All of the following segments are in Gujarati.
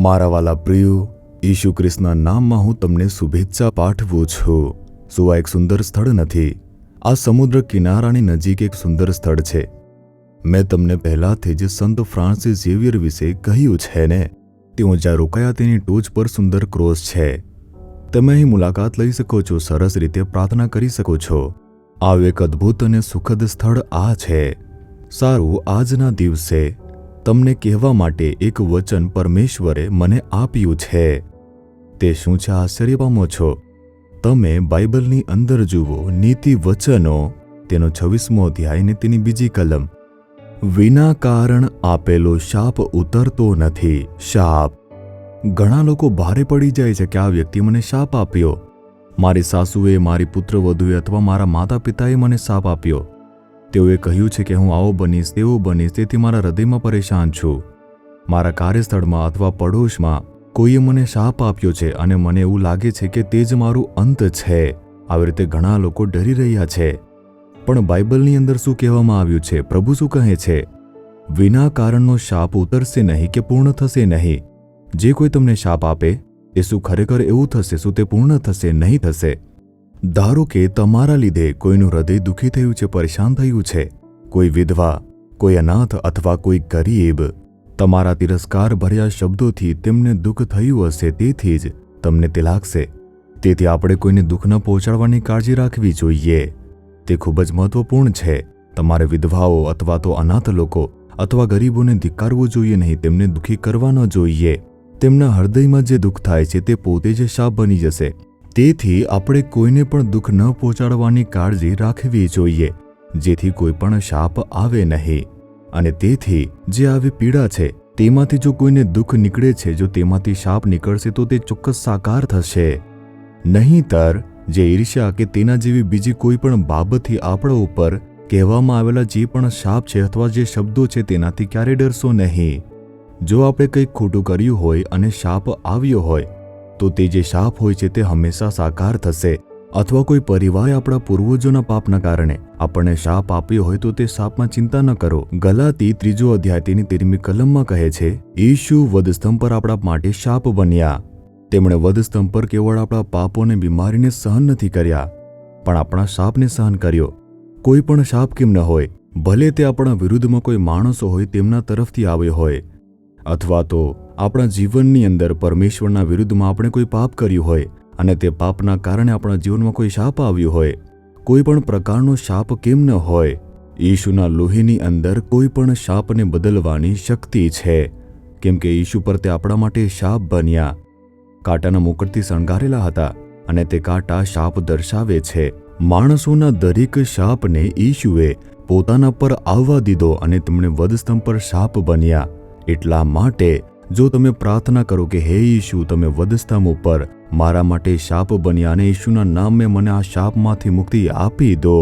મારા વાલા પ્રિયો, ઈસુ ખ્રિસ્તના નામમાં હું તમને શુભેચ્છા પાઠવું છું। શું આ એક સુંદર સ્થળ નથી? આ સમુદ્ર કિનારાની નજીક એક સુંદર સ્થળ છે। મેં તમને પહેલાથી જ સંત ફ્રાન્સિસ ઝેવિયર વિશે કહ્યું છે ને। તેઓ જ્યાં રોકાયા તેની ટોચ પર સુંદર ક્રોસ છે। તમે અહીં મુલાકાત લઈ શકો છો, સરસ રીતે પ્રાર્થના કરી શકો છો। આવું એક અદ્ભુત અને સુખદ સ્થળ આ છે। સારું, આજના દિવસે તમને કહેવા માટે એક વચન પરમેશ્વરે મને આપ્યું છે। તે શું છે આશ્ચર્ય પામો છો? તમે બાઇબલની અંદર જુઓ, નીતિ વચનો તેનો 26મો અધ્યાય ને તેની બીજી કલમ। વિના કારણ આપેલો શાપ ઉતરતો નથી। શાપ, ઘણા લોકો ભારે પડી જાય છે કે આ વ્યક્તિ મને શાપ આપ્યો, મારી સાસુએ, મારી પુત્રવધુએ અથવા મારા માતા પિતાએ મને શાપ આપ્યો। તેઓએ કહ્યું છે કે હું આવો બનીશ, તેવો બનીશ, તેથી મારા હૃદયમાં પરેશાન છું। મારા કાર્યસ્થળમાં અથવા પડોશમાં કોઈએ મને શાપ આપ્યો છે અને મને એવું લાગે છે કે તે જ મારું અંત છે। આવી રીતે ઘણા લોકો ડરી રહ્યા છે। પણ બાઇબલની અંદર શું કહેવામાં આવ્યું છે? પ્રભુ શું કહે છે? વિના કારણનો શાપ ઉતરશે નહીં કે પૂર્ણ થશે નહીં। જે કોઈ તમને શાપ આપે એ શું ખરેખર એવું થશે? શું તે પૂર્ણ થશે? નહીં થશે। ધારો કે તમારા લીધે કોઈનું હૃદય દુઃખી થયું છે, પરેશાન થયું છે, કોઈ વિધવા, કોઈ અનાથ અથવા કોઈ ગરીબ, તમારા તિરસ્કાર ભર્યા શબ્દોથી તેમને દુઃખ થયું હશે, તેથી જ તમને તે લાગશે। તેથી આપણે કોઈને દુઃખ ન પહોંચાડવાની કાળજી રાખવી જોઈએ। તે ખૂબ જ મહત્વપૂર્ણ છે। તમારે વિધવાઓ અથવા તો અનાથ લોકો અથવા ગરીબોને ધિક્કારવું જોઈએ નહીં, તેમને દુઃખી કરવા ન જોઈએ। તેમના હૃદયમાં જે દુઃખ થાય છે તે પોતે જ શાપ બની જશે। તેથી આપણે કોઈને પણ દુઃખ ન પહોંચાડવાની કાળજી રાખવી જોઈએ, જેથી કોઈ પણ શાપ આવે નહીં। અને તેથી જે આવી પીડા છે તેમાંથી જો કોઈને દુઃખ નીકળે છે, જો તેમાંથી શાપ નીકળશે તો તે ચોક્કસ સાકાર થશે। નહીંતર જે ઈર્ષ્યા કે તેના જેવી બીજી કોઈ પણ બાબતથી આપણા ઉપર કહેવામાં આવેલા જે પણ શાપ છે અથવા જે શબ્દો છે તેનાથી ક્યારેય ડરશો નહીં। જો આપણે કંઈક ખોટું કર્યું હોય અને શાપ આવ્યો હોય તો તે જે શાપ હોય છે તે હંમેશા સાકાર થશે। અથવા કોઈ પરિવારે આપણા પૂર્વજોના પાપના કારણે આપણને શાપ આપ્યો હોય તો તે શાપમાં ચિંતા ન કરો। ગલાતી 3 અધ્યાય તેની 13મી કલમમાં કહે છે, ઈસુ વધસ્તંભ પર આપણા માટે શાપ બન્યા। તેમણે વધસ્તંભ પર કેવળ આપણા પાપોને બીમારીને સહન નથી કર્યા, પણ આપણા શાપને સહન કર્યો। કોઈ પણ શાપ કેમ ન હોય, ભલે તે આપણા વિરુદ્ધમાં કોઈ માણસો હોય તેમના તરફથી આવ્યો હોય, અથવા તો આપણા જીવનની અંદર પરમેશ્વરના વિરુદ્ધમાં આપણે કોઈ પાપ કર્યું હોય અને તે પાપના કારણે આપણા જીવનમાં કોઈ શાપ આવ્યો હોય, કોઈ પણ પ્રકારનો શાપ કેમ ન હોય, ઈશુના લોહીની અંદર કોઈ પણ શાપને બદલવાની શક્તિ છે, કેમ કે ઈશુ પર તે આપણા માટે શાપ બન્યા। કાંટાના મુકુટથી શણગારેલા હતા અને તે કાંટા શાપ દર્શાવે છે। માણસોના દરેક શાપને ઈશુએ પોતાના પર આવવા દીધો અને તેમણે વધસ્તંભ પર શાપ બન્યા। એટલા માટે જો તમે પ્રાર્થના કરો કે હે ઈશુ, તમે વધસ્તંભ ઉપર મારા માટે શાપ બન્યા અને ઈશુના નામે મને આ શાપમાંથી મુક્તિ આપી દો,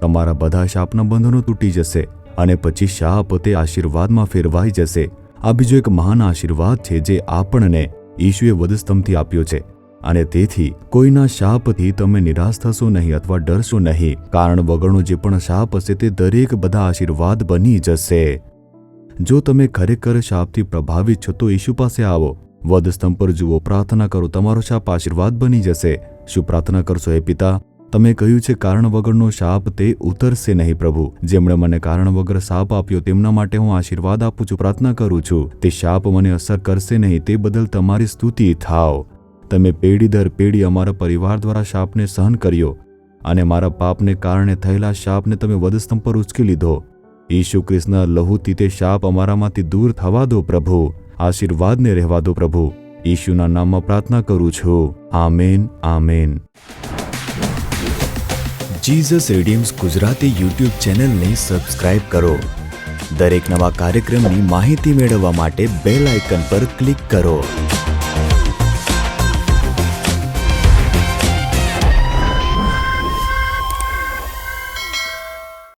તમારા બધા શાપના બંધનો તૂટી જશે અને પછી શાપ તે આશીર્વાદમાં ફેરવાઈ જશે। આ બીજો એક મહાન આશીર્વાદ છે જે આપણને ઈશુએ વધસ્તંભથી આપ્યો છે। અને તેથી કોઈના શાપથી તમે નિરાશ થશો નહીં અથવા ડરશો નહીં, કારણ વગરનો જે પણ શાપ હશે તે દરેક બધા આશીર્વાદ બની જશે। જો તમે ખરેખર શાપથી પ્રભાવિત છો તો ઈશુ પાસે આવો, વધસ્તંભ પર જુઓ, પ્રાર્થના કરો, તમારો શાપ આશીર્વાદ બની જશે। શું પ્રાર્થના કરશો? હે પિતા, તમે કહ્યું છે કારણ વગરનો શાપ તે ઉતરશે નહીં। પ્રભુ, જેમણે મને કારણ વગર શાપ આપ્યો તેમના માટે હું આશીર્વાદ આપું છું, પ્રાર્થના કરું છું, તે શાપ મને અસર કરશે નહીં। તે બદલ તમારી સ્તુતિ થાવ। તમે પેઢી દર પેઢી અમારા પરિવાર દ્વારા શાપને સહન કર્યો અને મારા પાપને કારણે થયેલા શાપને તમે વધસ્તંભ પર ઉચકી લીધો। ઈસુ ખ્રિસ્તના લહુથી તે શાપ અમારામાંથી દૂર થવા દો પ્રભુ, આશીર્વાદને રહેવા દો પ્રભુ। ઈશુના નામમાં પ્રાર્થના કરું છું, amen, amen. Jesus redeems Gujarati YouTube ચેનલને સબસ્ક્રાઇબ કરો। દરેક નવા કાર્યક્રમની માહિતી મેળવવા માટે બેલ આઇકન પર ક્લિક કરો।